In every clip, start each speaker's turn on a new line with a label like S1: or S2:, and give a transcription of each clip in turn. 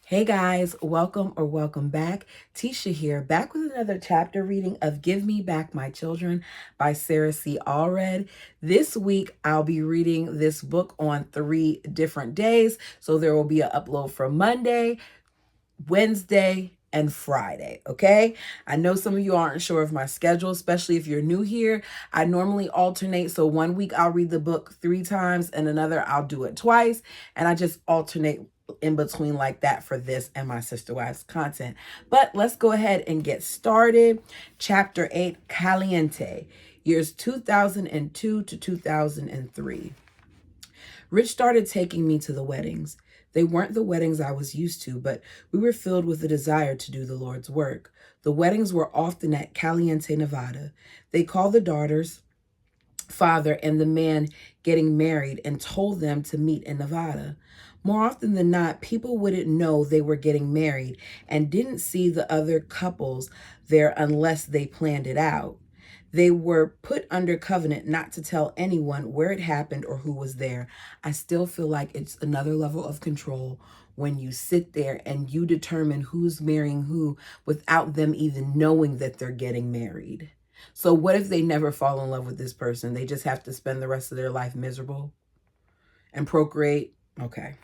S1: Hey guys, welcome back. Tisha here, back with another chapter reading of Give Me Back My Children by Sarah C. Allred. This week, I'll be reading this book on 3 different days. So there will be an upload for Monday, Wednesday, and Friday, okay? I know some of you aren't sure of my schedule, especially if you're new here. I normally alternate, so one week I'll read the book 3 times and another I'll do it twice, and I just alternate in between like that for this and my Sister Wives content. But let's go ahead and get started. Chapter 8, Caliente, years 2002 to 2003. Rich started taking me to the weddings. They weren't the weddings I was used to, but we were filled with a desire to do the Lord's work. The weddings were often at Caliente, Nevada. They called the daughter's father and the man getting married and told them to meet in Nevada. More often than not, people wouldn't know they were getting married and didn't see the other couples there unless they planned it out. They were put under covenant not to tell anyone where it happened or who was there. I still feel like it's another level of control when you sit there and you determine who's marrying who without them even knowing that they're getting married. So what if they never fall in love with this person? They just have to spend the rest of their life miserable and procreate? Okay.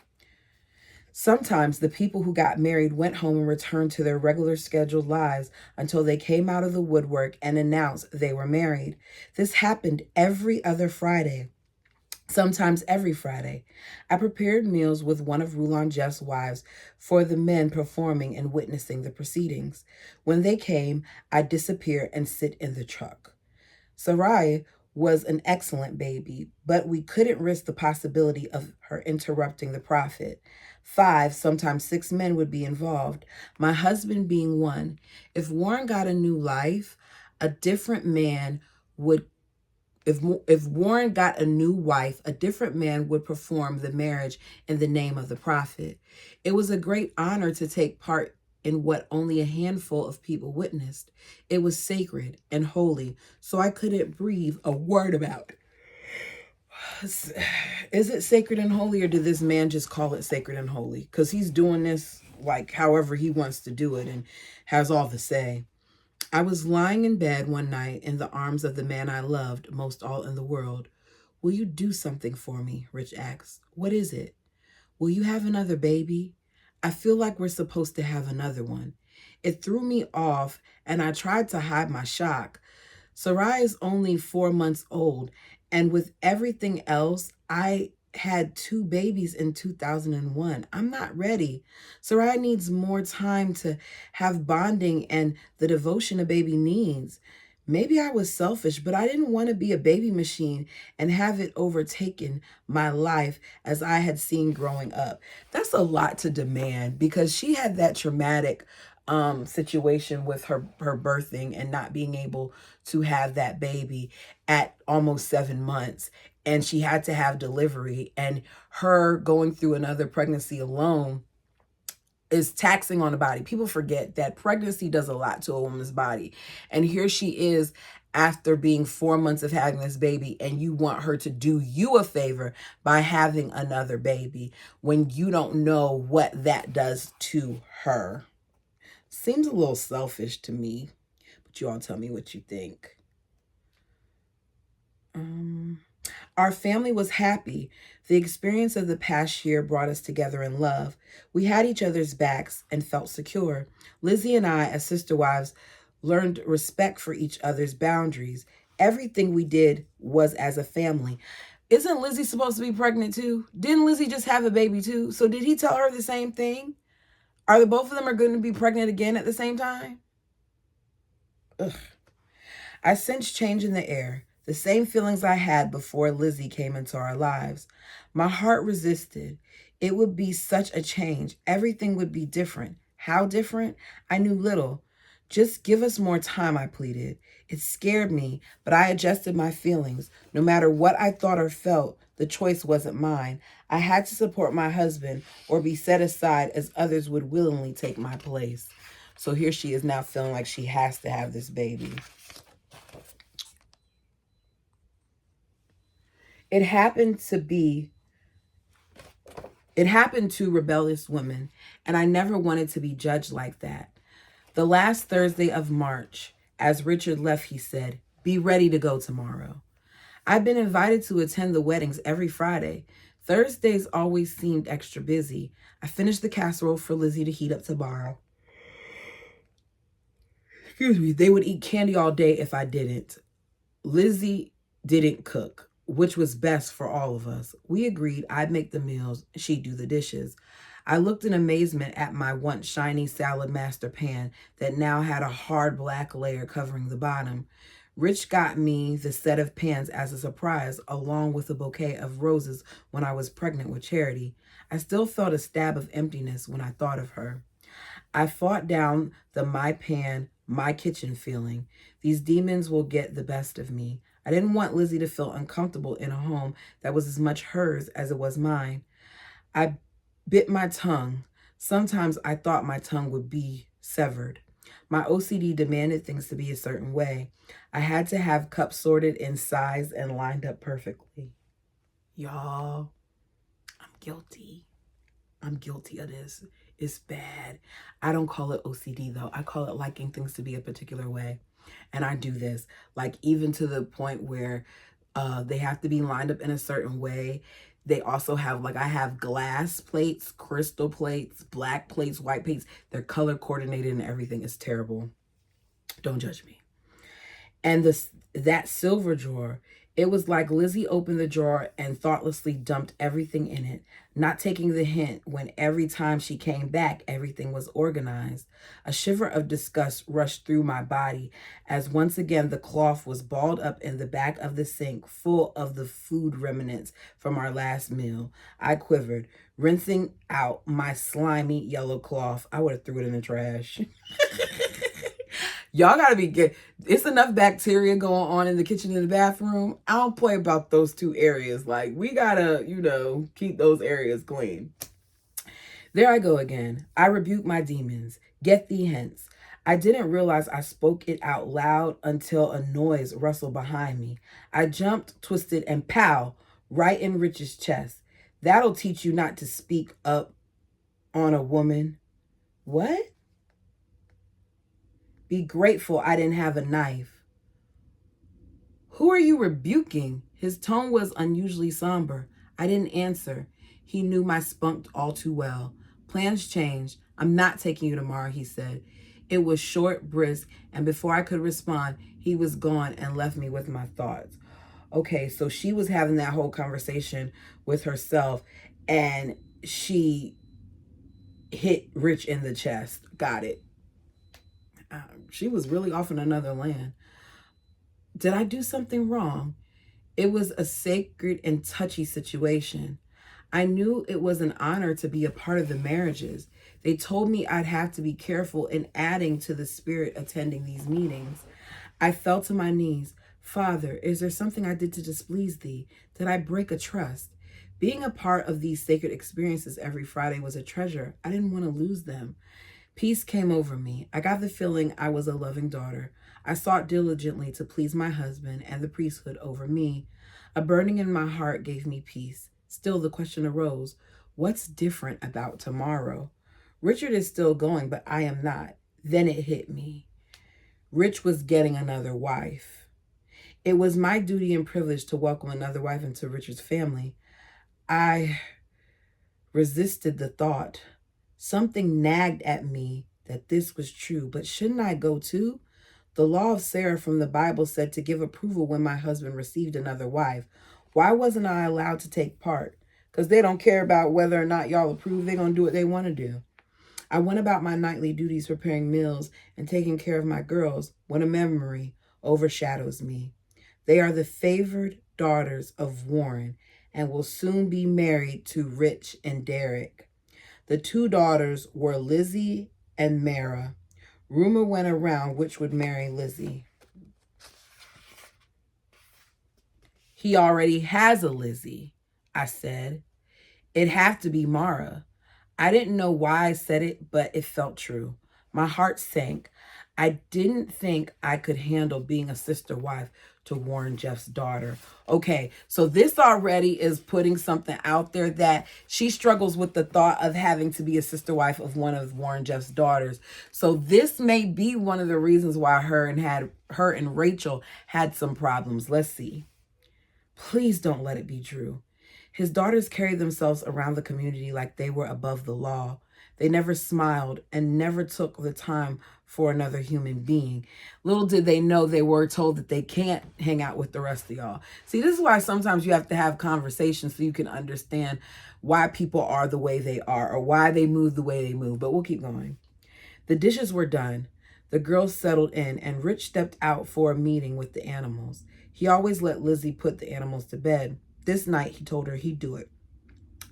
S1: Sometimes the people who got married went home and returned to their regular scheduled lives until they came out of the woodwork and announced they were married. This happened every other Friday, sometimes every Friday. I prepared meals with one of Rulon Jeff's wives for the men performing and witnessing the proceedings. When they came, I'd disappear and sit in the truck. Sarai was an excellent baby, but we couldn't risk the possibility of her interrupting the prophet. 5, sometimes 6 men would be involved, my husband being one. If Warren got a new life, a different man would if Warren got a new wife, a different man would perform the marriage in the name of the prophet. It was a great honor to take part in what only a handful of people witnessed. It was sacred and holy, so I couldn't breathe a word about it. Is it sacred and holy, or did this man just call it sacred and holy? Because he's doing this like however he wants to do it and has all the say. I was lying in bed one night in the arms of the man I loved most all in the world. Will you do something for me? Rich asked. What is it? Will you have another baby? I feel like we're supposed to have another one. It threw me off, and I tried to hide my shock. Sarai is only 4 months old, and with everything else, I had 2 babies in 2001. I'm not ready. Sarai needs more time to have bonding and the devotion a baby needs. Maybe I was selfish, but I didn't want to be a baby machine and have it overtaken my life as I had seen growing up. That's a lot to demand because she had that traumatic situation with her birthing and not being able to have that baby at almost 7 months, and she had to have delivery, and her going through another pregnancy alone is taxing on the body. People forget that pregnancy does a lot to a woman's body, and here she is after being 4 months of having this baby, and you want her to do you a favor by having another baby when you don't know what that does to her. Seems a little selfish to me, but you all tell me what you think. Our family was happy. The experience of the past year brought us together in love. We had each other's backs and felt secure. Lizzie and I, as sister wives, learned respect for each other's boundaries. Everything we did was as a family. Isn't Lizzie supposed to be pregnant too? Didn't Lizzie just have a baby too? So did he tell her the same thing? Are the both of them are going to be pregnant again at the same time? Ugh. I sensed change in the air, the same feelings I had before Lizzie came into our lives. My heart resisted. It would be such a change. Everything would be different. How different? I knew little. Just give us more time, I pleaded. It scared me, but I adjusted my feelings. No matter what I thought or felt, the choice wasn't mine. I had to support my husband or be set aside as others would willingly take my place. So here she is now feeling like she has to have this baby. It happened to be It happened to rebellious women, and I never wanted to be judged like that. The last Thursday of March, as Richard left, he said, "Be ready to go tomorrow." I've been invited to attend the weddings every Friday. Thursdays always seemed extra busy. I finished the casserole for Lizzie to heat up tomorrow. Excuse me. They would eat candy all day if I didn't. Lizzie didn't cook, which was best for all of us. We agreed I'd make the meals, she'd do the dishes. I looked in amazement at my once shiny salad master pan that now had a hard black layer covering the bottom. Rich got me the set of pans as a surprise, along with a bouquet of roses when I was pregnant with Charity. I still felt a stab of emptiness when I thought of her. I fought down the my pan, my kitchen feeling. These demons will get the best of me. I didn't want Lizzie to feel uncomfortable in a home that was as much hers as it was mine. I bit my tongue. Sometimes I thought my tongue would be severed. My OCD demanded things to be a certain way. I had to have cups sorted in size and lined up perfectly. Y'all, I'm guilty. I'm guilty of this. It's bad. I don't call it OCD though. I call it liking things to be a particular way. And I do this, like even to the point where they have to be lined up in a certain way. They also have, like, I have glass plates, crystal plates, black plates, white plates. They're color coordinated and everything. Is terrible. Don't judge me. And that silver drawer, it was like Lizzie opened the drawer and thoughtlessly dumped everything in it, not taking the hint when every time she came back, everything was organized. A shiver of disgust rushed through my body as once again the cloth was balled up in the back of the sink, full of the food remnants from our last meal. I quivered, rinsing out my slimy yellow cloth. I would have threw it in the trash. Y'all gotta be good. It's enough bacteria going on in the kitchen and the bathroom. I don't play about those two areas. Like, we gotta, keep those areas clean. There I go again. I rebuke my demons. Get thee hence. I didn't realize I spoke it out loud until a noise rustled behind me. I jumped, twisted, and pow, right in Rich's chest. That'll teach you not to speak up on a woman. What? Be grateful I didn't have a knife. Who are you rebuking? His tone was unusually somber. I didn't answer. He knew my spunk all too well. Plans changed. I'm not taking you tomorrow, he said. It was short, brisk, and before I could respond, he was gone and left me with my thoughts. Okay, so she was having that whole conversation with herself, and she hit Rich in the chest. Got it. She was really off in another land. Did I do something wrong? It was a sacred and touchy situation. I knew it was an honor to be a part of the marriages. They told me I'd have to be careful in adding to the spirit attending these meetings. I fell to my knees. Father, is there something I did to displease thee? Did I break a trust? Being a part of these sacred experiences every Friday was a treasure. I didn't want to lose them. Peace came over me. I got the feeling I was a loving daughter. I sought diligently to please my husband and the priesthood over me. A burning in my heart gave me peace. Still, the question arose, what's different about tomorrow? Richard is still going, but I am not. Then it hit me. Rich was getting another wife. It was my duty and privilege to welcome another wife into Richard's family. I resisted the thought. Something nagged at me that this was true, but shouldn't I go too? The law of Sarah from the Bible said to give approval when my husband received another wife. Why wasn't I allowed to take part? Because they don't care about whether or not y'all approve. They're going to do what they want to do. I went about my nightly duties preparing meals and taking care of my girls when a memory overshadows me. They are the favored daughters of Warren and will soon be married to Rich and Derek. The two daughters were Lizzie and Mara. Rumor went around which would marry Lizzie. He already has a Lizzie, I said. It'd have to be Mara. I didn't know why I said it, but it felt true. My heart sank. I didn't think I could handle being a sister wife to Warren Jeff's daughter. Okay, so this already is putting something out there that she struggles with the thought of having to be a sister wife of one of Warren Jeff's daughters. So this may be one of the reasons why her and Rachel had some problems. Let's see. Please don't let it be true. His daughters carried themselves around the community like they were above the law. They never smiled and never took the time for another human being. Little did they know they were told that they can't hang out with the rest of y'all. See, this is why sometimes you have to have conversations so you can understand why people are the way they are or why they move the way they move. But we'll keep going. The dishes were done. The girls settled in, and Rich stepped out for a meeting with the animals. He always let Lizzie put the animals to bed. This night, he told her he'd do it.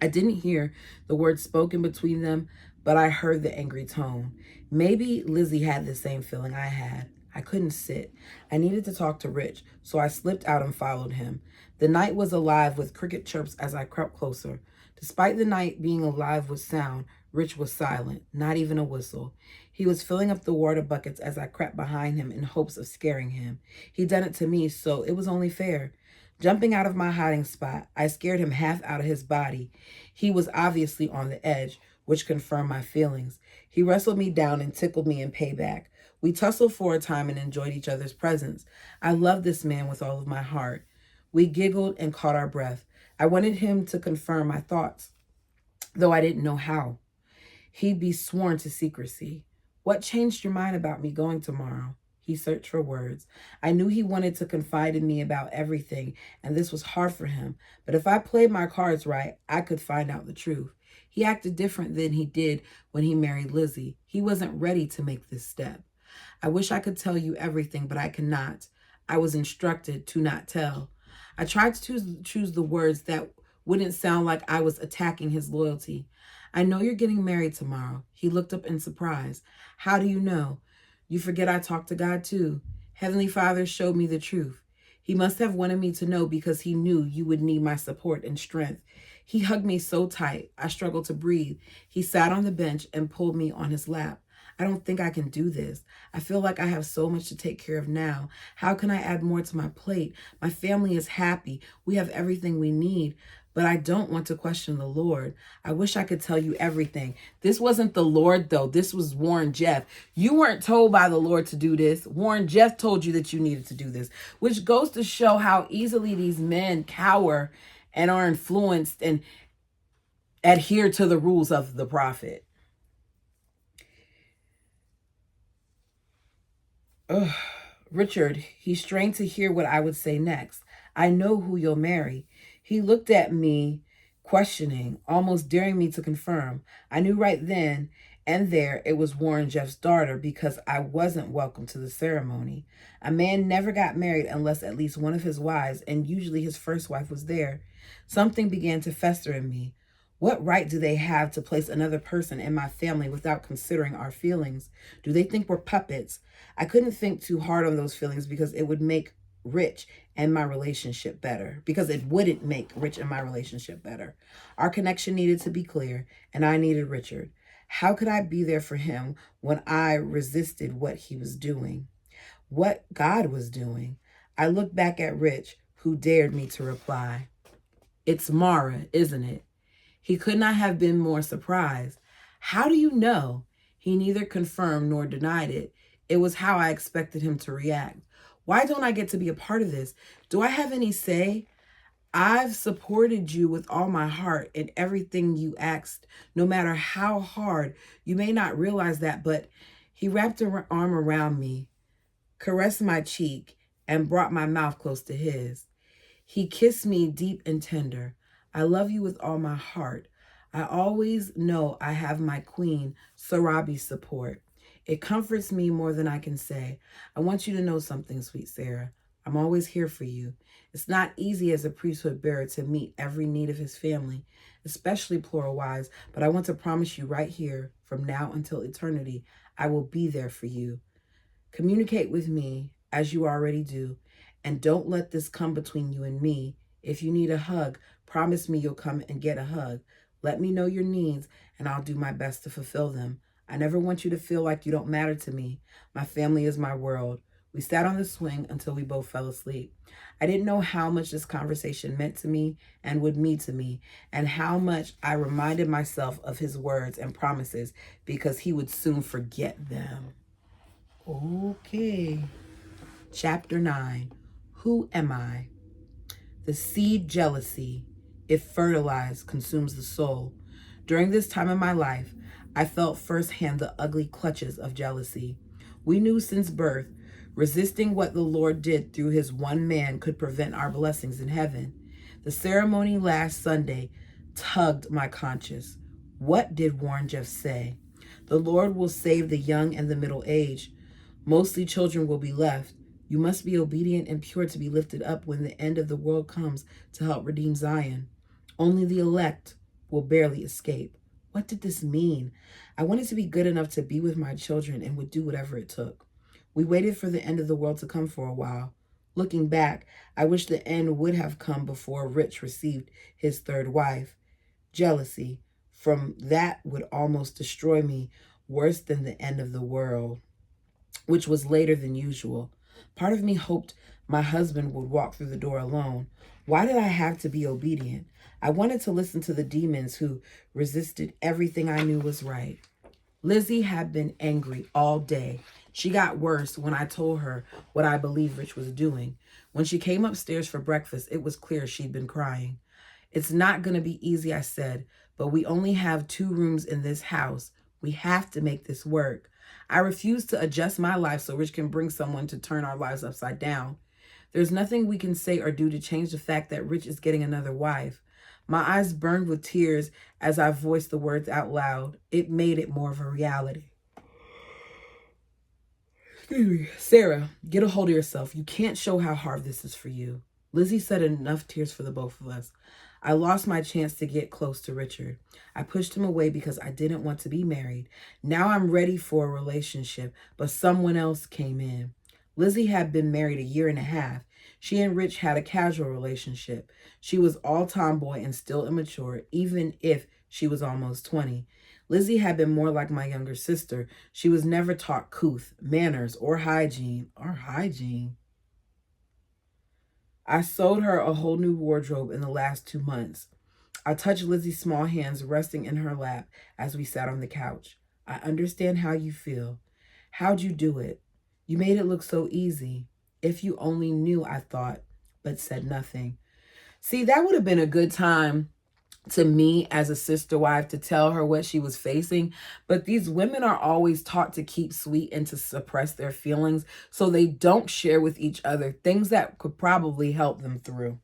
S1: I didn't hear the words spoken between them, but I heard the angry tone. Maybe Lizzie had the same feeling I had. I couldn't sit. I needed to talk to Rich, so I slipped out and followed him. The night was alive with cricket chirps as I crept closer. Despite the night being alive with sound, Rich was silent, not even a whistle. He was filling up the water buckets as I crept behind him in hopes of scaring him. He'd done it to me, so it was only fair. Jumping out of my hiding spot, I scared him half out of his body. He was obviously on the edge, which confirmed my feelings. He wrestled me down and tickled me in payback. We tussled for a time and enjoyed each other's presence. I loved this man with all of my heart. We giggled and caught our breath. I wanted him to confirm my thoughts, though I didn't know how. He'd be sworn to secrecy. What changed your mind about me going tomorrow? He searched for words. I knew he wanted to confide in me about everything, and this was hard for him. But if I played my cards right, I could find out the truth. He acted different than he did when he married Lizzie. He wasn't ready to make this step. I wish I could tell you everything, but I cannot. I was instructed to not tell. I tried to choose the words that wouldn't sound like I was attacking his loyalty. I know you're getting married tomorrow. He looked up in surprise. How do you know? You forget I talked to God too. Heavenly Father showed me the truth. He must have wanted me to know because he knew you would need my support and strength. He hugged me so tight, I struggled to breathe. He sat on the bench and pulled me on his lap. I don't think I can do this. I feel like I have so much to take care of now. How can I add more to my plate? My family is happy. We have everything we need. But I don't want to question the Lord. I wish I could tell you everything. This wasn't the Lord, though. This was Warren Jeff. You weren't told by the Lord to do this. Warren Jeff told you that you needed to do this, which goes to show how easily these men cower and are influenced and adhere to the rules of the prophet. Ugh. Richard, he strained to hear what I would say next. I know who you'll marry. He looked at me, questioning, almost daring me to confirm. I knew right then and there it was Warren Jeff's daughter because I wasn't welcome to the ceremony. A man never got married unless at least one of his wives, and usually his first wife, was there. Something began to fester in me. What right do they have to place another person in my family without considering our feelings? Do they think we're puppets? I couldn't think too hard on those feelings because it would make Rich and my relationship better. Because it wouldn't make Rich and my relationship better. Our connection needed to be clear, and I needed Richard. How could I be there for him when I resisted what he was doing? What God was doing? I looked back at Rich, who dared me to reply. It's Mara, isn't it? He could not have been more surprised. How do you know? He neither confirmed nor denied it. It was how I expected him to react. Why don't I get to be a part of this? Do I have any say? I've supported you with all my heart in everything you asked, no matter how hard. You may not realize that, but he wrapped an arm around me, caressed my cheek, and brought my mouth close to his. He kissed me deep and tender. I love you with all my heart. I always know I have my queen, Sarabi's support. It comforts me more than I can say. I want you to know something, sweet Sarah. I'm always here for you. It's not easy as a priesthood bearer to meet every need of his family, especially plural wives, but I want to promise you right here, from now until eternity, I will be there for you. Communicate with me as you already do, and don't let this come between you and me. If you need a hug, promise me you'll come and get a hug. Let me know your needs, and I'll do my best to fulfill them. I never want you to feel like you don't matter to me. My family is my world. We sat on the swing until we both fell asleep. I didn't know how much this conversation meant to me and would mean to me, and how much I reminded myself of his words and promises because he would soon forget them. Okay. Chapter 9. Who am I? The seed jealousy, if fertilized, consumes the soul. During this time in my life, I felt firsthand the ugly clutches of jealousy. We knew since birth, resisting what the Lord did through his one man could prevent our blessings in heaven. The ceremony last Sunday tugged my conscience. What did Warren Jeffs say? The Lord will save the young and the middle aged. Mostly children will be left. You must be obedient and pure to be lifted up when the end of the world comes to help redeem Zion. Only the elect will barely escape. What did this mean? I wanted to be good enough to be with my children and would do whatever it took. We waited for the end of the world to come for a while. Looking back, I wish the end would have come before Rich received his third wife. Jealousy from that would almost destroy me, worse than the end of the world, which was later than usual. Part of me hoped my husband would walk through the door alone. Why did I have to be obedient? I wanted to listen to the demons who resisted everything I knew was right. Lizzie had been angry all day. She got worse when I told her what I believed Rich was doing. When she came upstairs for breakfast, it was clear she'd been crying. It's not going to be easy, I said, but we only have 2 rooms in this house. We have to make this work. I refuse to adjust my life so Rich can bring someone to turn our lives upside down. There's nothing we can say or do to change the fact that Rich is getting another wife. My eyes burned with tears as I voiced the words out loud. It made it more of a reality. Sarah, get a hold of yourself. You can't show how hard this is for you. Lizzie said enough tears for the both of us. I lost my chance to get close to Richard. I pushed him away because I didn't want to be married. Now I'm ready for a relationship, but someone else came in. Lizzie had been married a year and a half. She and Rich had a casual relationship. She was all tomboy and still immature, even if she was almost 20. Lizzie had been more like my younger sister. She was never taught couth, manners, or hygiene. I sewed her a whole new wardrobe in the last 2 months. I touched Lizzie's small hands resting in her lap as we sat on the couch. I understand how you feel. How'd you do it? You made it look so easy. If you only knew, I thought, but said nothing. See, that would have been a good time to me as a sister wife to tell her what she was facing. But these women are always taught to keep sweet and to suppress their feelings, so they don't share with each other things that could probably help them through.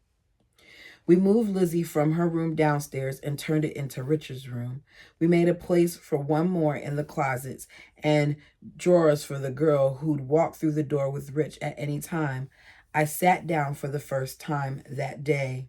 S1: We moved Lizzie from her room downstairs and turned it into Richard's room. We made a place for one more in the closets and drawers for the girl who'd walk through the door with Rich at any time. I sat down for the first time that day.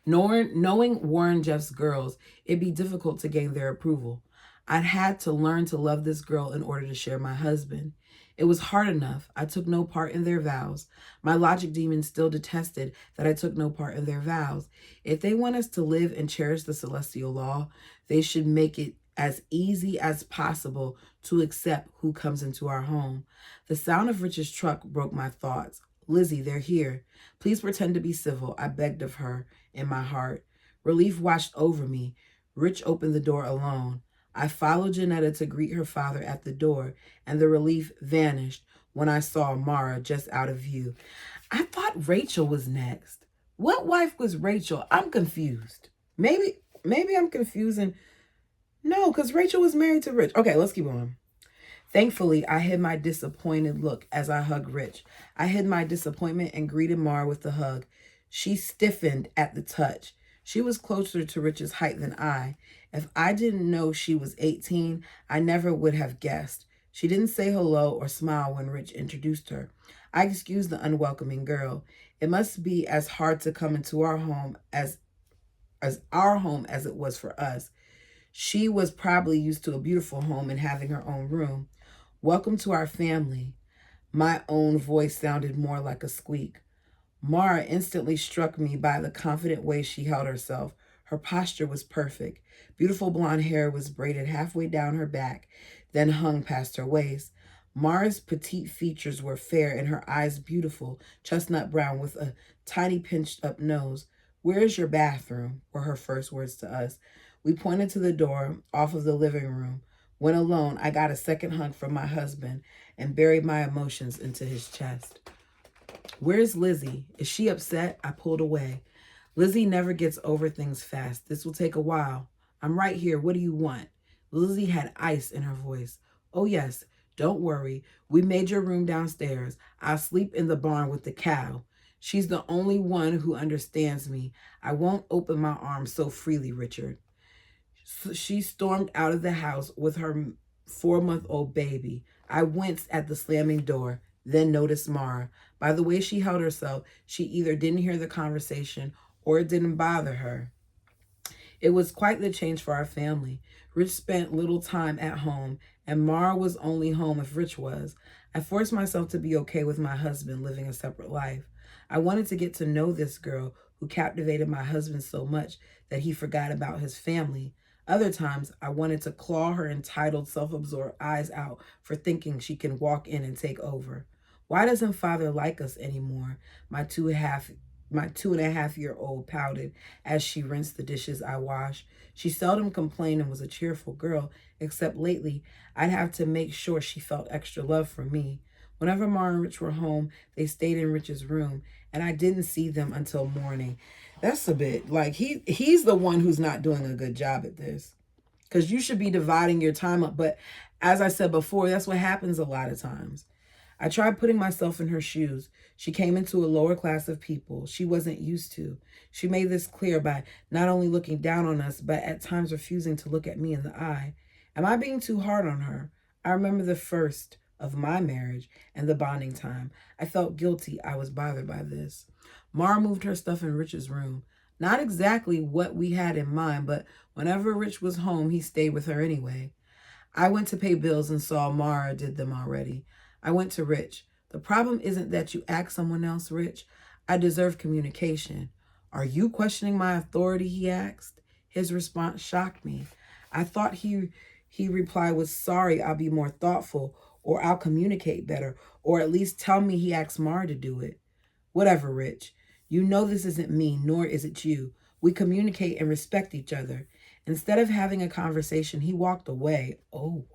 S1: Knowing Warren Jeffs' girls, it'd be difficult to gain their approval. I'd had to learn to love this girl in order to share my husband. It was hard enough. I took no part in their vows. My logic demon still detested that I took no part in their vows. If they want us to live and cherish the celestial law, they should make it as easy as possible to accept who comes into our home. The sound of Rich's truck broke my thoughts. Lizzie, they're here. Please pretend to be civil, I begged of her in my heart. Relief washed over me. Rich opened the door alone. I followed Janetta to greet her father at the door, and the relief vanished when I saw Mara just out of view. I thought Rachel was next. What wife was Rachel? I'm confused. Maybe I'm confusing. No, because Rachel was married to Rich. Okay, let's keep going. Thankfully, I hid my disappointed look as I hugged Rich. I hid my disappointment and greeted Mara with a hug. She stiffened at the touch. She was closer to Rich's height than I. If I didn't know she was 18, I never would have guessed. She didn't say hello or smile when Rich introduced her. I excused the unwelcoming girl. It must be as hard to come into our home as it was for us. She was probably used to a beautiful home and having her own room. Welcome to our family. My own voice sounded more like a squeak. Mara instantly struck me by the confident way she held herself. Her posture was perfect. Beautiful blonde hair was braided halfway down her back, then hung past her waist. Mara's petite features were fair and her eyes beautiful, chestnut brown with a tiny pinched up nose. "Where's your bathroom?" were her first words to us. We pointed to the door off of the living room. When alone, I got a second hug from my husband and buried my emotions into his chest. "Where's Lizzie? Is she upset?" I pulled away. "Lizzie never gets over things fast. This will take a while. I'm right here. What do you want?" Lizzie had ice in her voice. "Oh, yes. Don't worry. We made your room downstairs. I'll sleep in the barn with the cow. She's the only one who understands me. I won't open my arms so freely, Richard." She stormed out of the house with her 4-month-old baby. I winced at the slamming door, then noticed Mara. By the way she held herself, she either didn't hear the conversation or it didn't bother her. It was quite the change for our family. Rich spent little time at home, and Mara was only home if Rich was. I forced myself to be okay with my husband living a separate life. I wanted to get to know this girl who captivated my husband so much that he forgot about his family. Other times, I wanted to claw her entitled, self-absorbed eyes out for thinking she can walk in and take over. "Why doesn't father like us anymore?" My 2.5-year-old pouted as she rinsed the dishes I washed. She seldom complained and was a cheerful girl, except lately I'd have to make sure she felt extra love from me. Whenever Mara and Rich were home, they stayed in Rich's room, and I didn't see them until morning. That's a bit like he's the one who's not doing a good job at this. Because you should be dividing your time up. But as I said before, that's what happens a lot of times. I tried putting myself in her shoes. She came into a lower class of people she wasn't used to. She made this clear by not only looking down on us, but at times refusing to look at me in the eye. Am I being too hard on her? I remember the first of my marriage and the bonding time. I felt guilty I was bothered by this. Mara moved her stuff in Rich's room. Not exactly what we had in mind, but whenever Rich was home, he stayed with her anyway. I went to pay bills and saw Mara did them already. I went to Rich. "The problem isn't that you ask someone else, Rich. I deserve communication." "Are you questioning my authority?" he asked. His response shocked me. I thought he replied with, "Sorry, I'll be more thoughtful, or I'll communicate better, or at least tell me he asked Mara to do it." "Whatever, Rich. You know this isn't me, nor is it you. We communicate and respect each other." Instead of having a conversation, he walked away. Oh,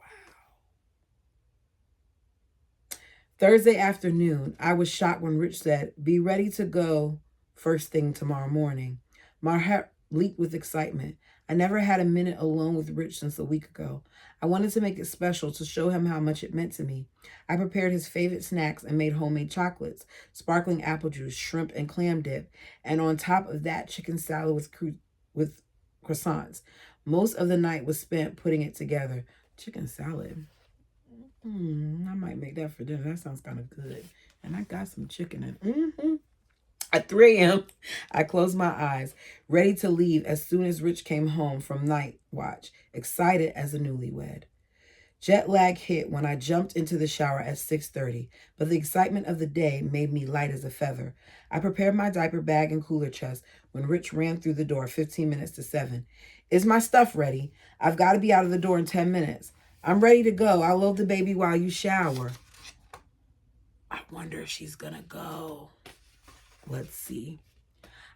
S1: Thursday afternoon, I was shocked when Rich said, "Be ready to go first thing tomorrow morning." My heart leaped with excitement. I never had a minute alone with Rich since a week ago. I wanted to make it special to show him how much it meant to me. I prepared his favorite snacks and made homemade chocolates, sparkling apple juice, shrimp, and clam dip, and on top of that, chicken salad with croissants. Most of the night was spent putting it together. Chicken salad. I might make that for dinner. That sounds kind of good. And I got some chicken in. At 3 a.m., I closed my eyes, ready to leave as soon as Rich came home from night watch, excited as a newlywed. Jet lag hit when I jumped into the shower at 6:30, but the excitement of the day made me light as a feather. I prepared my diaper bag and cooler chest when Rich ran through the door 15 minutes to 7. "Is my stuff ready? I've got to be out of the door in 10 minutes. I'm ready to go. I'll load the baby while you shower." I wonder if she's gonna go. Let's see.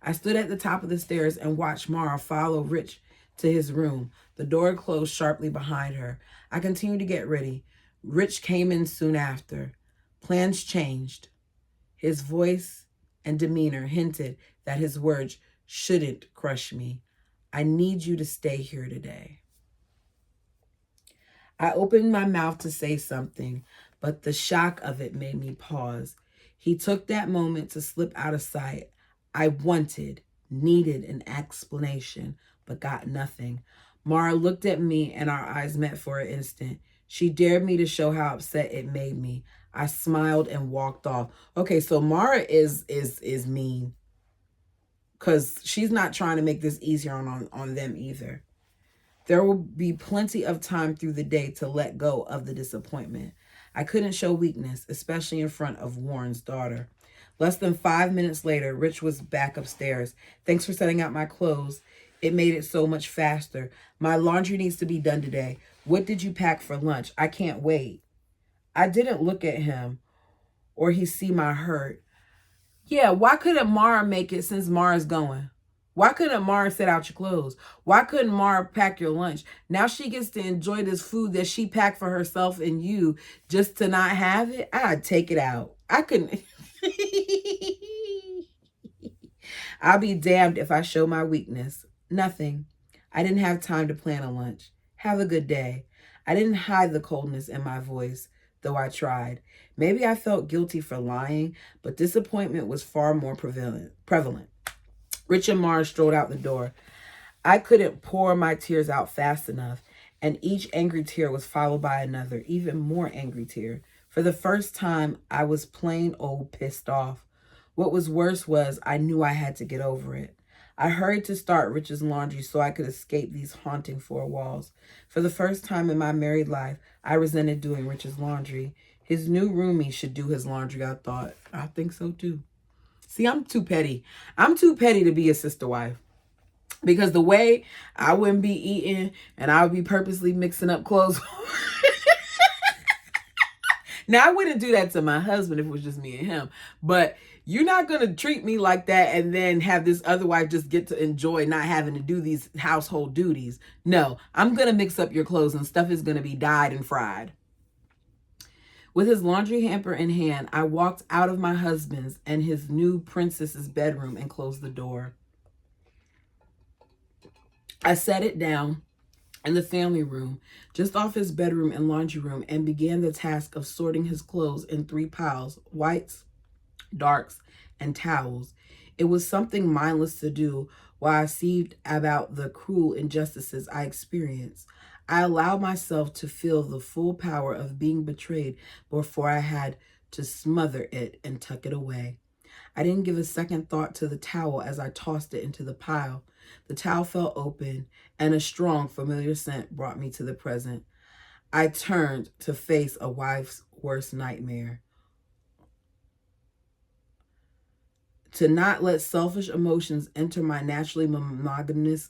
S1: I stood at the top of the stairs and watched Mara follow Rich to his room. The door closed sharply behind her. I continued to get ready. Rich came in soon after. Plans changed. His voice and demeanor hinted that his words shouldn't crush me. "I need you to stay here today." I opened my mouth to say something, but the shock of it made me pause. He took that moment to slip out of sight. I needed an explanation, but got nothing. Mara looked at me and our eyes met for an instant. She dared me to show how upset it made me. I smiled and walked off. Okay, so Mara is mean because she's not trying to make this easier on them either. There will be plenty of time through the day to let go of the disappointment. I couldn't show weakness, especially in front of Warren's daughter. Less than 5 minutes later, Rich was back upstairs. "Thanks for setting out my clothes." It made it so much faster. My laundry needs to be done today. What did you pack for lunch? I can't wait. I didn't look at him or he see my hurt. Yeah, why couldn't Mara make it since Mara's going? Why couldn't Mara set out your clothes? Why couldn't Mara pack your lunch? Now she gets to enjoy this food that she packed for herself and you just to not have it? I'd take it out. I couldn't. I'll be damned if I show my weakness. Nothing. I didn't have time to plan a lunch. Have a good day. I didn't hide the coldness in my voice, though I tried. Maybe I felt guilty for lying, but disappointment was far more prevalent. Rich and Mara strolled out the door. I couldn't pour my tears out fast enough, and each angry tear was followed by another, even more angry tear. For the first time, I was plain old pissed off. What was worse was I knew I had to get over it. I hurried to start Rich's laundry so I could escape these haunting four walls. For the first time in my married life, I resented doing Rich's laundry. His new roomie should do his laundry, I thought. I think so too. See, I'm too petty. I'm too petty to be a sister wife. Because the way I wouldn't be eating and I would be purposely mixing up clothes. Now, I wouldn't do that to my husband if it was just me and him. But you're not going to treat me like that and then have this other wife just get to enjoy not having to do these household duties. No, I'm going to mix up your clothes and stuff is going to be dyed and fried. With his laundry hamper in hand, I walked out of my husband's and his new princess's bedroom and closed the door. I set it down in the family room, just off his bedroom and laundry room, and began the task of sorting his clothes in 3 piles, whites, darks, and towels. It was something mindless to do while I seethed about the cruel injustices I experienced. I allowed myself to feel the full power of being betrayed before I had to smother it and tuck it away. I didn't give a second thought to the towel as I tossed it into the pile. The towel fell open, and a strong, familiar scent brought me to the present. I turned to face a wife's worst nightmare. To not let selfish emotions enter my naturally monogamous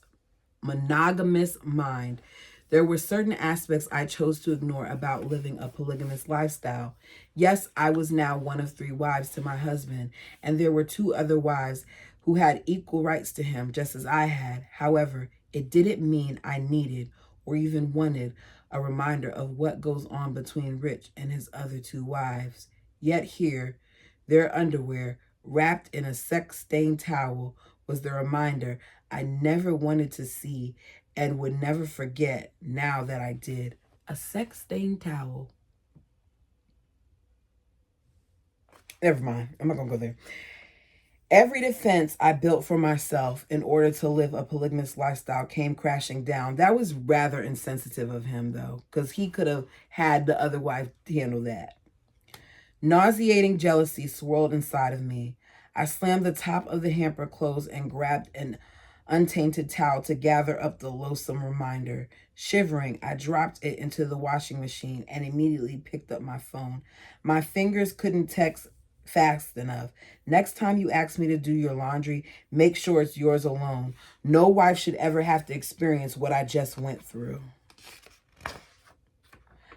S1: mind. There were certain aspects I chose to ignore about living a polygamous lifestyle. Yes, I was now one of 3 wives to my husband, and there were 2 other wives who had equal rights to him, just as I had. However, it didn't mean I needed or even wanted a reminder of what goes on between Rich and his other 2 wives. Yet here, their underwear, wrapped in a sex-stained towel, was the reminder I never wanted to see and would never forget now that I did. A sex-stained towel. Never mind. I'm not going to go there. Every defense I built for myself in order to live a polygamous lifestyle came crashing down. That was rather insensitive of him, though, because he could have had the other wife handle that. Nauseating jealousy swirled inside of me. I slammed the top of the hamper closed and grabbed an untainted towel to gather up the loathsome reminder. Shivering, I dropped it into the washing machine and immediately picked up my phone. My fingers couldn't text fast enough. Next time you ask me to do your laundry, make sure it's yours alone. No wife should ever have to experience what I just went through.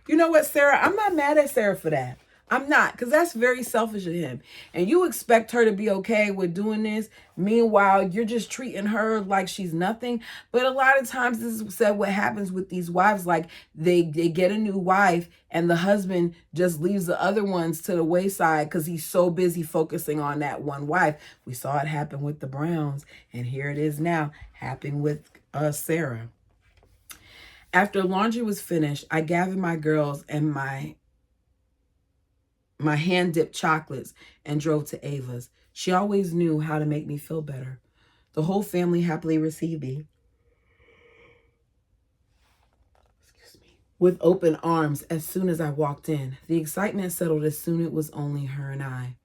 S1: You know what, Sarah? I'm not mad at Sarah for that. I'm not, because that's very selfish of him. And you expect her to be okay with doing this. Meanwhile, you're just treating her like she's nothing. But a lot of times this is said what happens with these wives. Like they get a new wife and the husband just leaves the other ones to the wayside because he's so busy focusing on that one wife. We saw it happen with the Browns. And here it is now happening with Sarah. After laundry was finished, I gathered my girls and my hand-dipped chocolates and drove to Ava's. She always knew how to make me feel better. The whole family happily received me with open arms as soon as I walked in. The excitement settled as soon as it was only her and I.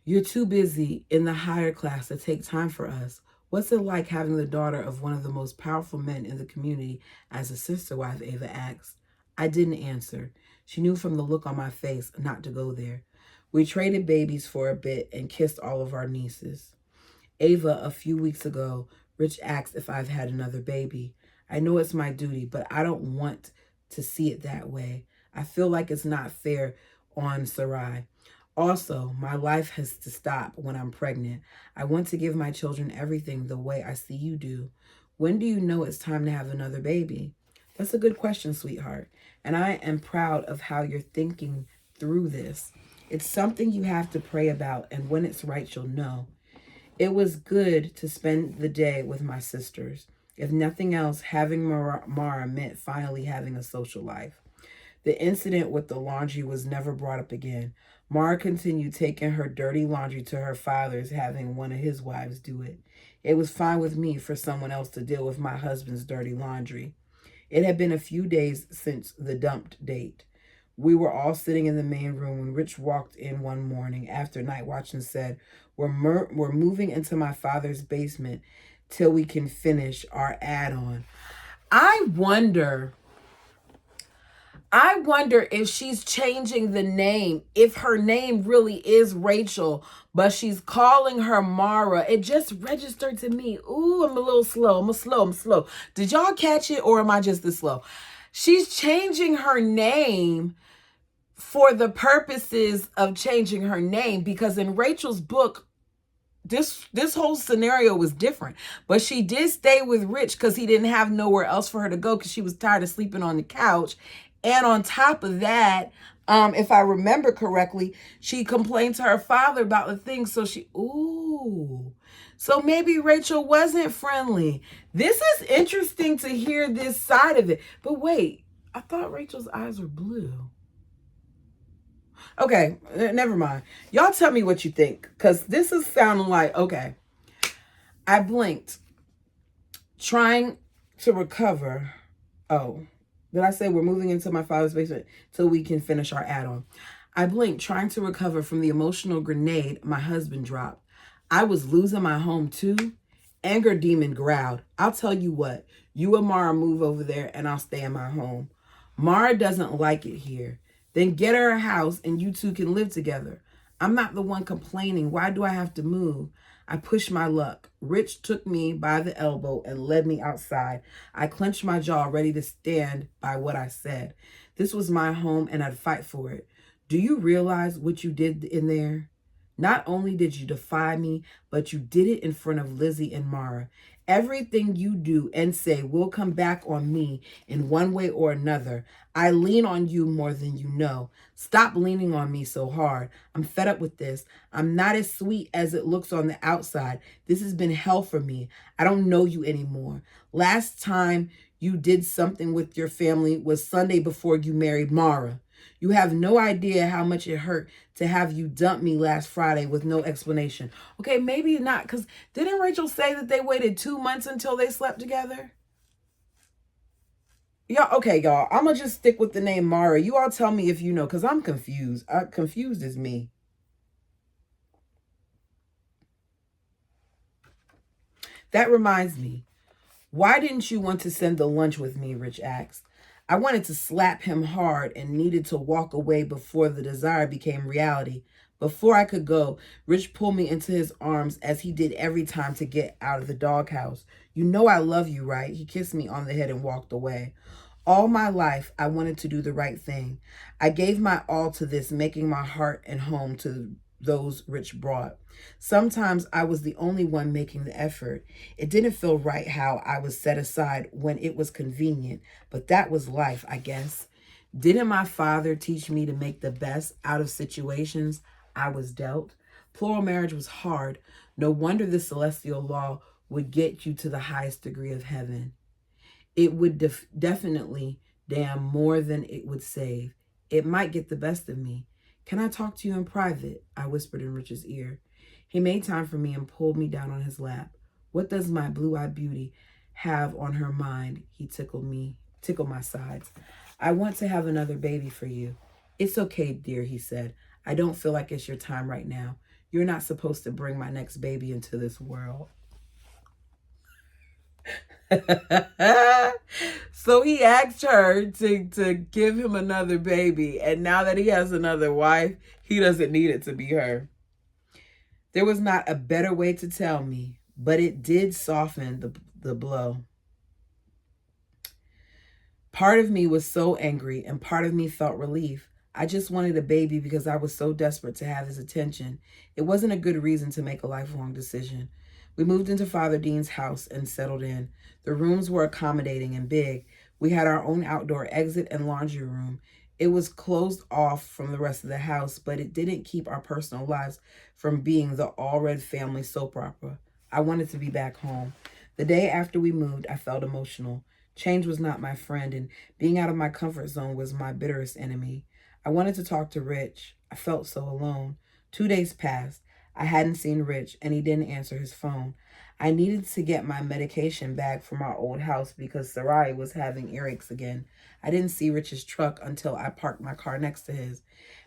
S1: You're too busy in the higher class to take time for us. What's it like having the daughter of one of the most powerful men in the community as a sister wife, Ava asked. I didn't answer. She knew from the look on my face not to go there. We traded babies for a bit and kissed all of our nieces. Ava, a few weeks ago, Rich asks if I've had another baby. I know it's my duty, but I don't want to see it that way. I feel like it's not fair on Sarai. Also, my life has to stop when I'm pregnant. I want to give my children everything the way I see you do. When do you know it's time to have another baby? That's a good question, sweetheart. And I am proud of how you're thinking through this. It's something you have to pray about, and when it's right, you'll know. It was good to spend the day with my sisters. If nothing else, having Mara meant finally having a social life. The incident with the laundry was never brought up again. Mara continued taking her dirty laundry to her father's, having one of his wives do it. It was fine with me for someone else to deal with my husband's dirty laundry. It had been a few days since the dumped date. We were all sitting in the main room when Rich walked in one morning after night watch and said, we're moving into my father's basement till we can finish our add-on. I wonder if she's changing the name, if her name really is Rachel, but she's calling her Mara. It just registered to me. Ooh, I'm a little slow. I'm slow. Did y'all catch it, or am I just this slow? She's changing her name for the purposes of changing her name, because in Rachel's book, this whole scenario was different. But she did stay with Rich because he didn't have nowhere else for her to go, because she was tired of sleeping on the couch. And on top of that, if I remember correctly, she complained to her father about the things. So so maybe Rachel wasn't friendly. This is interesting to hear this side of it. But wait, I thought Rachel's eyes were blue. Okay, never mind. Y'all tell me what you think, because this is sounding like, okay. I blinked, trying to recover. Oh, did I say we're moving into my father's basement till we can finish our add-on? I blinked, trying to recover from the emotional grenade my husband dropped. I was losing my home too. Anger demon growled. I'll tell you what, you and Mara move over there and I'll stay in my home. Mara doesn't like it here. Then get her a house and you two can live together. I'm not the one complaining. Why do I have to move? I pushed my luck. Rich took me by the elbow and led me outside. I clenched my jaw, ready to stand by what I said. This was my home and I'd fight for it. Do you realize what you did in there? Not only did you defy me, but you did it in front of Lizzie and Mara. Everything you do and say will come back on me in one way or another. I lean on you more than you know. Stop leaning on me so hard. I'm fed up with this. I'm not as sweet as it looks on the outside. This has been hell for me. I don't know you anymore. Last time you did something with your family was Sunday before you married Mara. You have no idea how much it hurt to have you dump me last Friday with no explanation. Okay, maybe not, because didn't Rachel say that they waited 2 months until they slept together? Y'all, I'm going to just stick with the name Mara. You all tell me if you know, because I'm confused. Confused is me. That reminds me. Why didn't you want to send the lunch with me, Rich asked. I wanted to slap him hard and needed to walk away before the desire became reality. Before I could go, Rich pulled me into his arms as he did every time to get out of the doghouse. You know I love you, right? He kissed me on the head and walked away. All my life, I wanted to do the right thing. I gave my all to this, making my heart and home to those Rich brought. Sometimes I was the only one making the effort. It didn't feel right how I was set aside when it was convenient, but that was life, I guess. Didn't my father teach me to make the best out of situations I was dealt? Plural marriage was hard. No wonder the celestial law would get you to the highest degree of heaven. It would definitely damn more than it would save. It might get the best of me. Can I talk to you in private? I whispered in Rich's ear. He made time for me and pulled me down on his lap. What does my blue-eyed beauty have on her mind? He tickled my sides. I want to have another baby for you. It's okay, dear, he said. I don't feel like it's your time right now. You're not supposed to bring my next baby into this world. So he asked her to give him another baby, and now that he has another wife, he doesn't need it to be her. There was not a better way to tell me, but it did soften the blow. Part of me was so angry and part of me felt relief. I just wanted a baby because I was so desperate to have his attention. It wasn't a good reason to make a lifelong decision. We moved into Father Dean's house and settled in. The rooms were accommodating and big. We had our own outdoor exit and laundry room. It was closed off from the rest of the house, but it didn't keep our personal lives from being the Allred family soap opera. I wanted to be back home. The day after we moved, I felt emotional. Change was not my friend, and being out of my comfort zone was my bitterest enemy. I wanted to talk to Rich. I felt so alone. 2 days passed. I hadn't seen Rich, and he didn't answer his phone. I needed to get my medication back from our old house because Sarai was having earaches again. I didn't see Rich's truck until I parked my car next to his.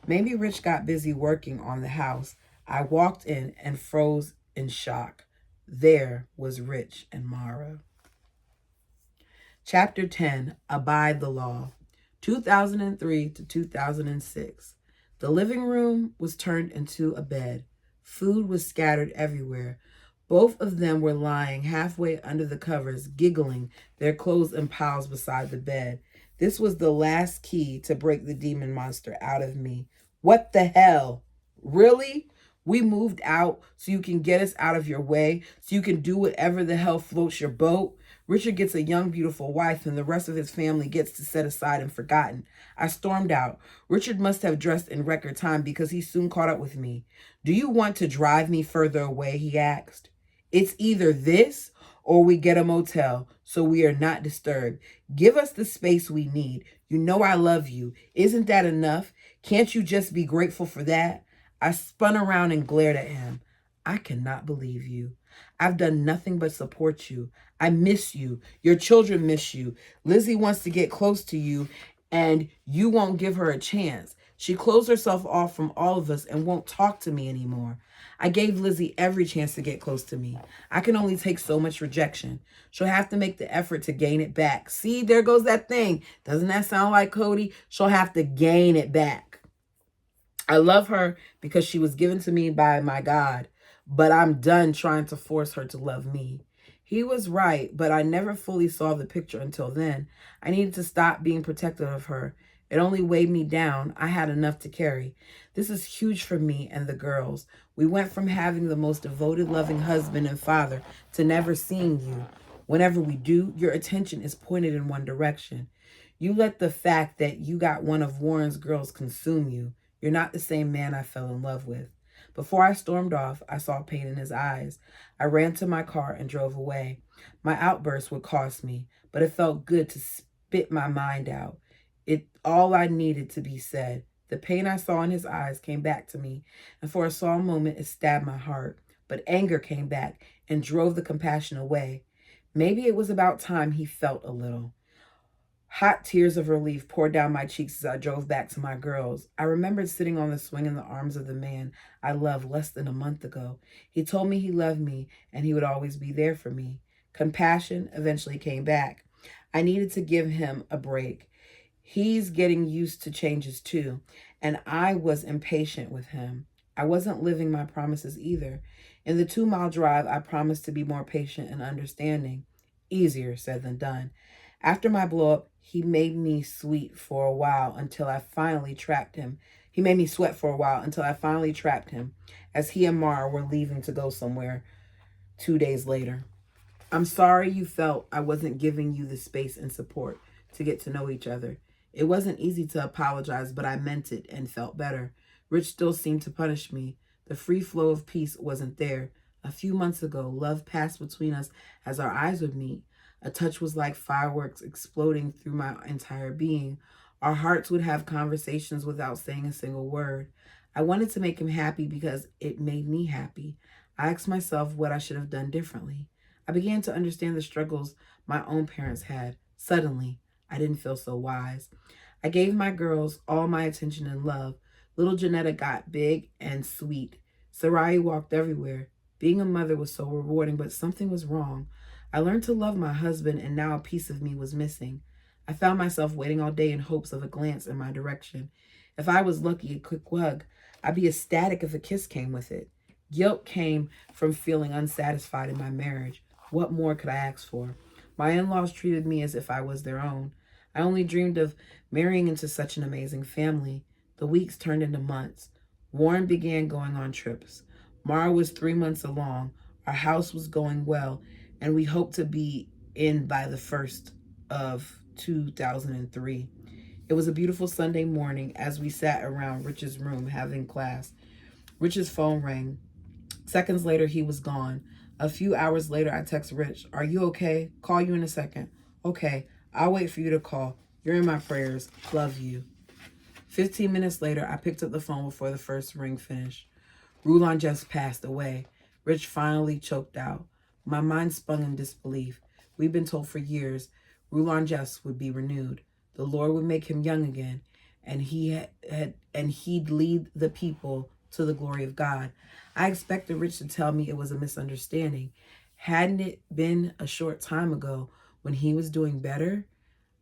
S1: Maybe Rich got busy working on the house. I walked in and froze in shock. There was Rich and Mara. Chapter 10, Abide the Law, 2003 to 2006. The living room was turned into a bed. Food was scattered everywhere. Both of them were lying halfway under the covers, giggling, their clothes in piles beside the bed. This was the last key to break the demon monster out of me. What the hell? Really? We moved out so you can get us out of your way, so you can do whatever the hell floats your boat? Richard gets a young, beautiful wife, and the rest of his family gets to set aside and forgotten. I stormed out. Richard must have dressed in record time because he soon caught up with me. Do you want to drive me further away? He asked. It's either this or we get a motel so we are not disturbed. Give us the space we need. You know I love you. Isn't that enough? Can't you just be grateful for that? I spun around and glared at him. I cannot believe you. I've done nothing but support you. I miss you. Your children miss you. Lizzie wants to get close to you, and you won't give her a chance. She closed herself off from all of us and won't talk to me anymore. I gave Lizzie every chance to get close to me. I can only take so much rejection. She'll have to make the effort to gain it back. See, there goes that thing. Doesn't that sound like Cody? She'll have to gain it back. I love her because she was given to me by my God, but I'm done trying to force her to love me. He was right, but I never fully saw the picture until then. I needed to stop being protective of her. It only weighed me down. I had enough to carry. This is huge for me and the girls. We went from having the most devoted, loving husband and father to never seeing you. Whenever we do, your attention is pointed in one direction. You let the fact that you got one of Warren's girls consume you. You're not the same man I fell in love with. Before I stormed off, I saw pain in his eyes. I ran to my car and drove away. My outburst would cost me, but it felt good to spit my mind out. It all I needed to be said. The pain I saw in his eyes came back to me, and for a small moment it stabbed my heart. But anger came back and drove the compassion away. Maybe it was about time he felt a little. Hot tears of relief poured down my cheeks as I drove back to my girls. I remembered sitting on the swing in the arms of the man I loved less than a month ago. He told me he loved me and he would always be there for me. Compassion eventually came back. I needed to give him a break. He's getting used to changes too, and I was impatient with him. I wasn't living my promises either. In the 2-mile drive, I promised to be more patient and understanding. Easier said than done. After my blow-up, he made me sweet for a while until I finally trapped him. He made me sweat for a while until I finally trapped him as he and Mara were leaving to go somewhere 2 days later. I'm sorry you felt I wasn't giving you the space and support to get to know each other. It wasn't easy to apologize, but I meant it and felt better. Rich still seemed to punish me. The free flow of peace wasn't there. A few months ago, love passed between us as our eyes would meet. A touch was like fireworks exploding through my entire being. Our hearts would have conversations without saying a single word. I wanted to make him happy because it made me happy. I asked myself what I should have done differently. I began to understand the struggles my own parents had. Suddenly, I didn't feel so wise. I gave my girls all my attention and love. Little Janetta got big and sweet. Sarai walked everywhere. Being a mother was so rewarding, but something was wrong. I learned to love my husband, and now a piece of me was missing. I found myself waiting all day in hopes of a glance in my direction. If I was lucky, a quick hug. I'd be ecstatic if a kiss came with it. Guilt came from feeling unsatisfied in my marriage. What more could I ask for? My in laws treated me as if I was their own. I only dreamed of marrying into such an amazing family. The weeks turned into months. Warren began going on trips. Mara was 3 months along. Our house was going well, and we hoped to be in by the first of 2003. It was a beautiful Sunday morning as we sat around Rich's room having class. Rich's phone rang. Seconds later, he was gone. A few hours later, I text Rich, "Are you okay? Call you in a second." "Okay, I'll wait for you to call. You're in my prayers. Love you." 15 minutes later, I picked up the phone before the first ring finished. Rulon just passed away. Rich finally choked out. My mind spun in disbelief. We'd been told for years Rulon Jess would be renewed. The Lord would make him young again, and he'd lead the people to the glory of God. I expected Rich to tell me it was a misunderstanding. Hadn't it been a short time ago when he was doing better?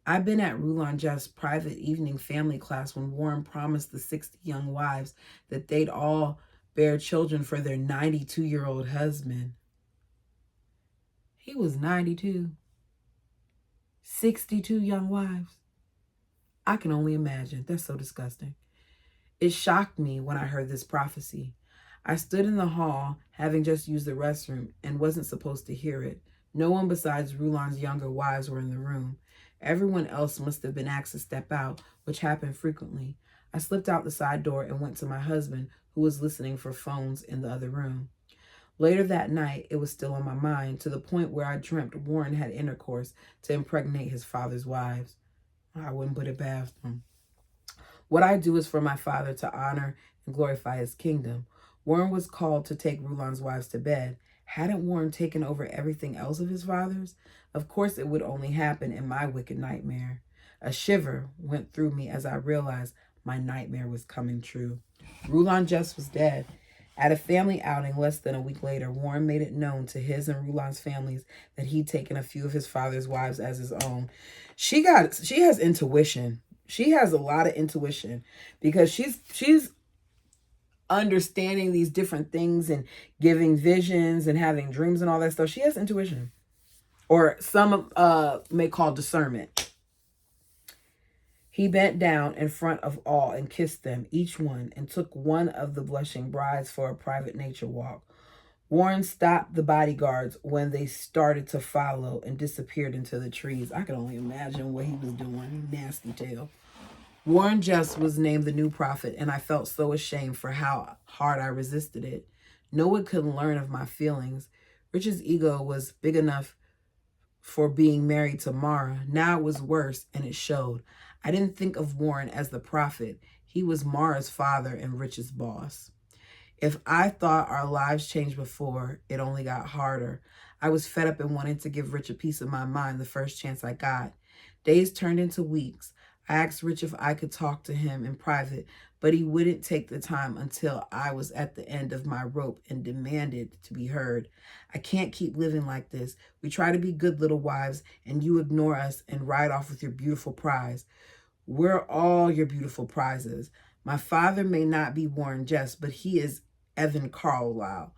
S1: I've been at Rulon Jeff's private evening family class when Warren promised the 60 young wives that they'd all bear children for their 92-year-old husband. He was 92. 62 young wives. I can only imagine. That's so disgusting. It shocked me when I heard this prophecy. I stood in the hall, having just used the restroom, and wasn't supposed to hear it. No one besides Rulon's younger wives were in the room. Everyone else must have been asked to step out, which happened frequently. I slipped out the side door and went to my husband, who was listening for phones in the other room. Later that night, it was still on my mind, to the point where I dreamt Warren had intercourse to impregnate his father's wives. I wouldn't put it past him. What I do is for my father to honor and glorify his kingdom. Warren was called to take Rulon's wives to bed. Hadn't Warren taken over everything else of his father's? Of course it would only happen in my wicked nightmare. A shiver went through me as I realized my nightmare was coming true. Rulon Jess was dead. At a family outing less than a week later, Warren made it known to his and Rulon's families that he'd taken a few of his father's wives as his own. She has intuition. She has a lot of intuition because she's understanding these different things and giving visions and having dreams and all that stuff. She has intuition, or some may call discernment. He bent down in front of all and kissed them, each one, and took one of the blushing brides for a private nature walk. Warren stopped the bodyguards when they started to follow and disappeared into the trees. I can only imagine what he was doing. Nasty tail. Warren Jess was named the new prophet, and I felt so ashamed for how hard I resisted it. No one could learn of my feelings. Rich's ego was big enough for being married to Mara. Now it was worse, and it showed. I didn't think of Warren as the prophet. He was Mara's father and Rich's boss. If I thought our lives changed before, it only got harder. I was fed up and wanted to give Rich a piece of my mind the first chance I got. Days turned into weeks. I asked Rich if I could talk to him in private, but he wouldn't take the time until I was at the end of my rope and demanded to be heard. I can't keep living like this. We try to be good little wives, and you ignore us and ride off with your beautiful prize. We're all your beautiful prizes. My father may not be Warren Jess, but he is Evan Carlisle.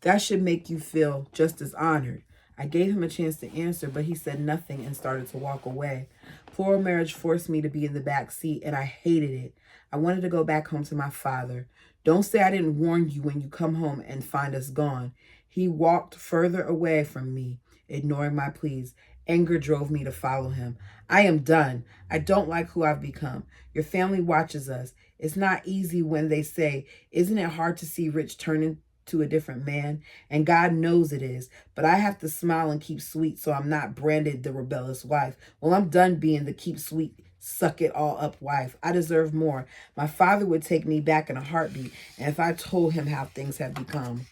S1: That should make you feel just as honored. I gave him a chance to answer, but he said nothing and started to walk away. Plural marriage forced me to be in the back seat, and I hated it. I wanted to go back home to my father. Don't say I didn't warn you when you come home and find us gone. He walked further away from me, ignoring my pleas. Anger drove me to follow him. I am done. I don't like who I've become. Your family watches us. It's not easy when they say, "Isn't it hard to see Rich turn into a different man?" And God knows it is, but I have to smile and keep sweet so I'm not branded the rebellious wife. Well, I'm done being the keep sweet, suck it all up wife. I deserve more. My father would take me back in a heartbeat, and if I told him how things have become.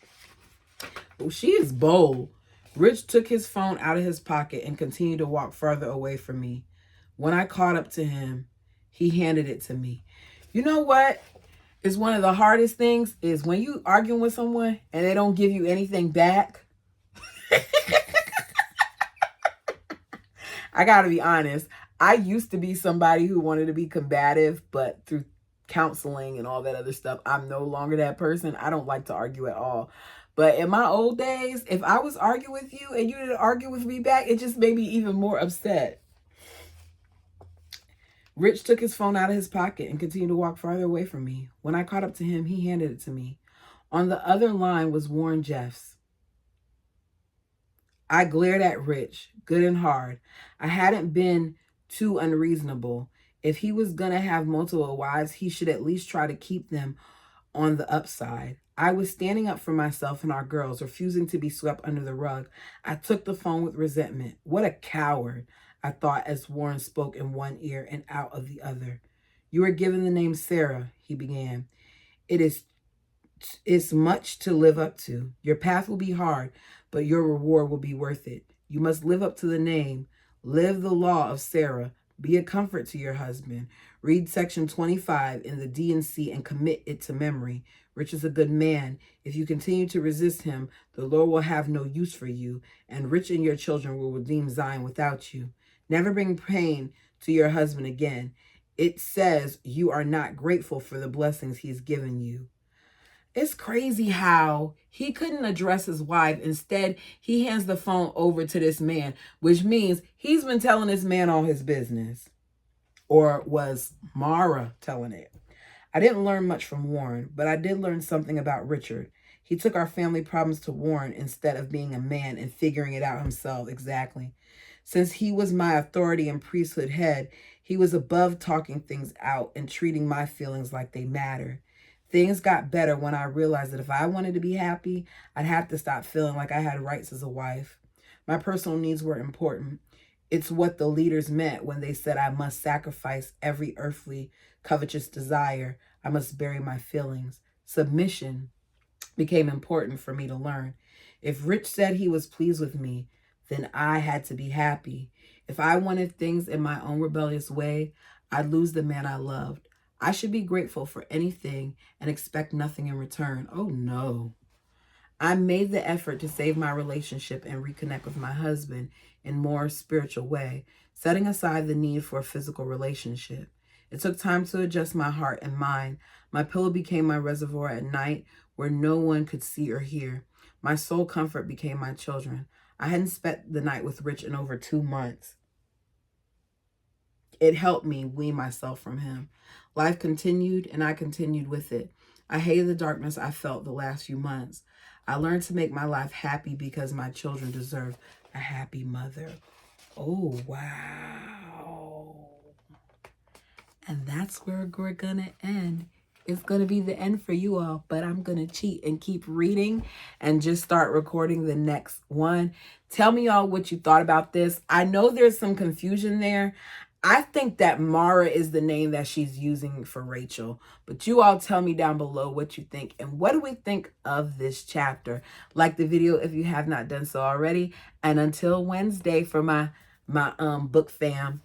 S1: Oh, she is bold. Rich took his phone out of his pocket and continued to walk further away from me. When I caught up to him, he handed it to me. You know what is one of the hardest things is when you arguing with someone and they don't give you anything back. I got to be honest. I used to be somebody who wanted to be combative, but through counseling and all that other stuff, I'm no longer that person. I don't like to argue at all. But in my old days, if I was arguing with you and you didn't argue with me back, it just made me even more upset. Rich took his phone out of his pocket and continued to walk farther away from me. When I caught up to him, he handed it to me. On the other line was Warren Jeffs. I glared at Rich, good and hard. I hadn't been too unreasonable. If he was going to have multiple wives, he should at least try to keep them on the upside. I was standing up for myself and our girls, refusing to be swept under the rug. I took the phone with resentment. What a coward, I thought as Warren spoke in one ear and out of the other. You were given the name Sarah, he began. It's much to live up to. Your path will be hard, but your reward will be worth it. You must live up to the name. Live the law of Sarah. Be a comfort to your husband. Read section 25 in the D&C and commit it to memory. Rich is a good man. If you continue to resist him, the Lord will have no use for you, and Rich and your children will redeem Zion without you. Never bring pain to your husband again. It says you are not grateful for the blessings he's given you. It's crazy how he couldn't address his wife. Instead, he hands the phone over to this man, which means he's been telling this man all his business. Or was Mara telling it? I didn't learn much from Warren, but I did learn something about Richard. He took our family problems to Warren instead of being a man and figuring it out himself exactly. Since he was my authority and priesthood head, he was above talking things out and treating my feelings like they mattered. Things got better when I realized that if I wanted to be happy, I'd have to stop feeling like I had rights as a wife. My personal needs were important. It's what the leaders meant when they said I must sacrifice every earthly, covetous desire. I must bury my feelings. Submission became important for me to learn. If Rich said he was pleased with me, then I had to be happy. If I wanted things in my own rebellious way, I'd lose the man I loved. I should be grateful for anything and expect nothing in return. Oh no. I made the effort to save my relationship and reconnect with my husband in a more spiritual way, setting aside the need for a physical relationship. It took time to adjust my heart and mind. My pillow became my reservoir at night where no one could see or hear. My sole comfort became my children. I hadn't spent the night with Rich in over 2 months. It helped me wean myself from him. Life continued, and I continued with it. I hated the darkness I felt the last few months. I learned to make my life happy because my children deserve a happy mother. Oh, wow. And that's where we're going to end. It's going to be the end for you all, but I'm going to cheat and keep reading and just start recording the next one. Tell me all what you thought about this. I know there's some confusion there. I think that Mara is the name that she's using for Rachel, but you all tell me down below what you think and what do we think of this chapter. Like the video if you have not done so already, and until Wednesday for my book fam,